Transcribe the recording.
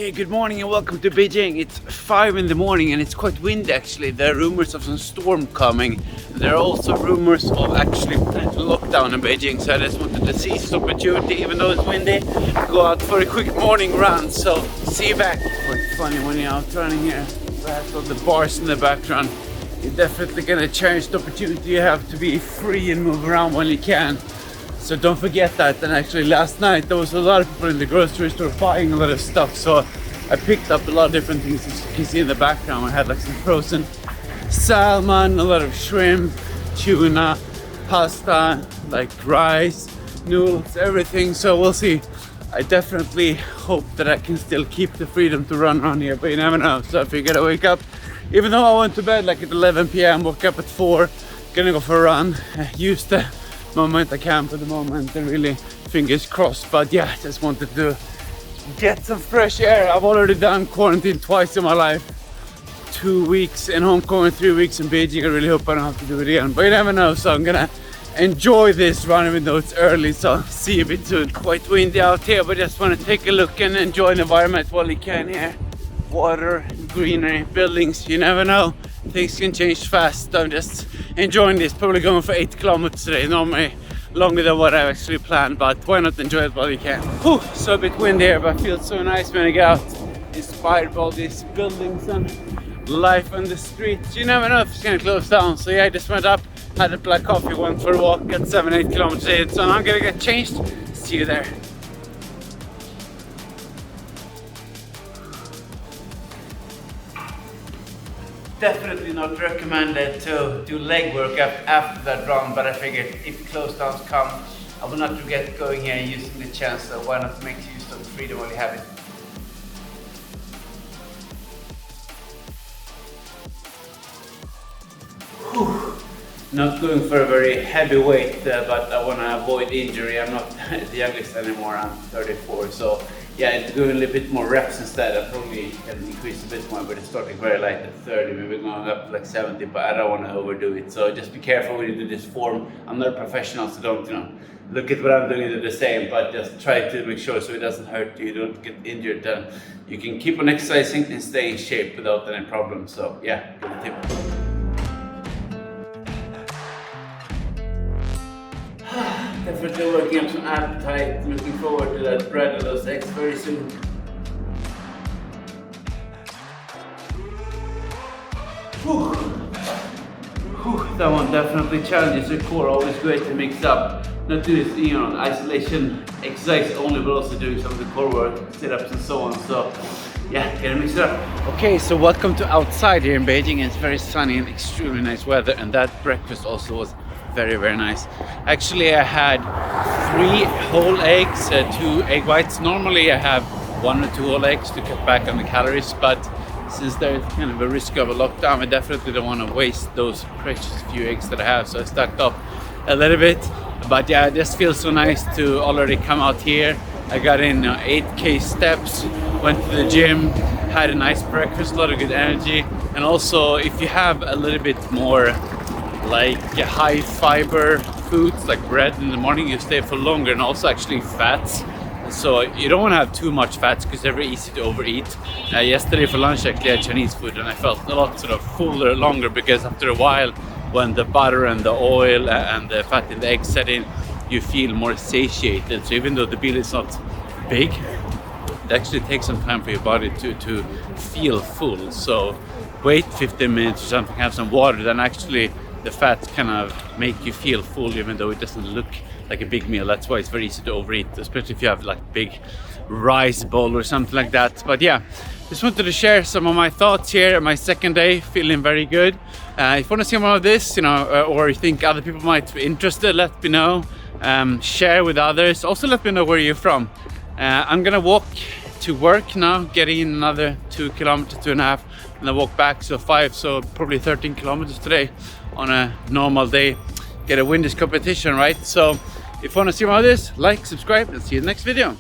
Okay, good morning and welcome to Beijing. It's 5 in the morning and it's quite windy actually. There are rumors of some storm coming. There are also rumors of actually potential lockdown in Beijing. So I just wanted to seize this opportunity, even though it's windy, go out for a quick morning run. So see you back. Quite funny when you're out running here. That's all the bars in the background. You're definitely gonna cherish the opportunity you have to be free and move around when you can. So don't forget that. And actually last night there was a lot of people in the grocery store buying a lot of stuff, so I picked up a lot of different things. As you can see in the background, I had like some frozen salmon, a lot of shrimp, tuna, pasta, like rice, noodles, everything. So we'll see. I definitely hope that I can still keep the freedom to run around here, but you never know. So I figured I wake up, even though I went to bed like at 11 p.m, woke up at 4, gonna go for a run, use the moment I can for the moment and really fingers crossed. But yeah, I just wanted to get some fresh air. I've already done quarantine twice in my life, 2 weeks in Hong Kong and 3 weeks in Beijing. I really hope I don't have to do it again, but you never know. So I'm gonna enjoy this run even though it's early. So I'll see you a bit soon. Quite windy out here, but just want to take a look and enjoy the environment while you can here. Water, greenery, buildings, you never know. Things can change fast. I'm just enjoying this. Probably going for 8 kilometers today, normally longer than what I actually planned, but why not enjoy it while you can. Whew, so a bit windy here, but feels so nice when I get out, inspired by all these buildings and life on the streets. You never know if it's gonna close down. So yeah, I just went up, had a black coffee, went for a walk, got 7-8 kilometers in. So now I'm gonna get changed. See you there. Definitely not recommended to do leg work after that run, but I figured if close downs come, I will not regret going here and using the chance, so why not make use of the freedom while you have it. Whew. Not going for a very heavy weight, but I want to avoid injury. I'm not the youngest anymore, I'm 34, so yeah, it's doing a little bit more reps instead. I probably can increase a bit more, but it's starting very light at 30, maybe going up to like 70, but I don't want to overdo it. So just be careful when you do this form. I'm not a professional, so don't, look at what I'm doing and do the same, but just try to make sure so it doesn't hurt you, don't get injured. You can keep on exercising and stay in shape without any problems. So yeah, good tip. Definitely working up some appetite, looking forward to that bread and those eggs very soon. Whew. Whew. That one definitely challenges your core, always great to mix up. Not do this, isolation exercise only, but also doing some of the core work, sit-ups and so on. So yeah, gotta mix it up. Okay, so welcome to outside here in Beijing. It's very sunny and extremely nice weather, and that breakfast also was very, very nice. Actually, I had 3 whole eggs, 2 egg whites. Normally I have 1 or 2 whole eggs to cut back on the calories, but since there's kind of a risk of a lockdown, I definitely don't want to waste those precious few eggs that I have, so I stacked up a little bit. But yeah, it just feels so nice to already come out here. I got in 8k steps, went to the gym, had a nice breakfast, a lot of good energy. And also, if you have a little bit more like high fiber foods like bread in the morning, you stay for longer, and also actually fats. So you don't want to have too much fats because they're very easy to overeat. Yesterday for lunch I actually had Chinese food and I felt a lot sort of fuller longer, because after a while when the butter and the oil and the fat in the eggs set in, you feel more satiated. So even though the meal is not big, it actually takes some time for your body to feel full. So wait 15 minutes or something, have some water, then actually the fats kind of make you feel full even though it doesn't look like a big meal. That's why it's very easy to overeat, especially if you have like big rice bowl or something like that. But yeah, just wanted to share some of my thoughts here. My second day, feeling very good. If you want to see more of this, or you think other people might be interested, let me know. Share with others. Also let me know where you're from. I'm gonna walk to work now, getting in another 2 kilometers, 2.5, and I walk back, so 5, so probably 13 kilometers today on a normal day. Get a win this competition, right? So if you want to see more of this, like, subscribe, and see you in the next video.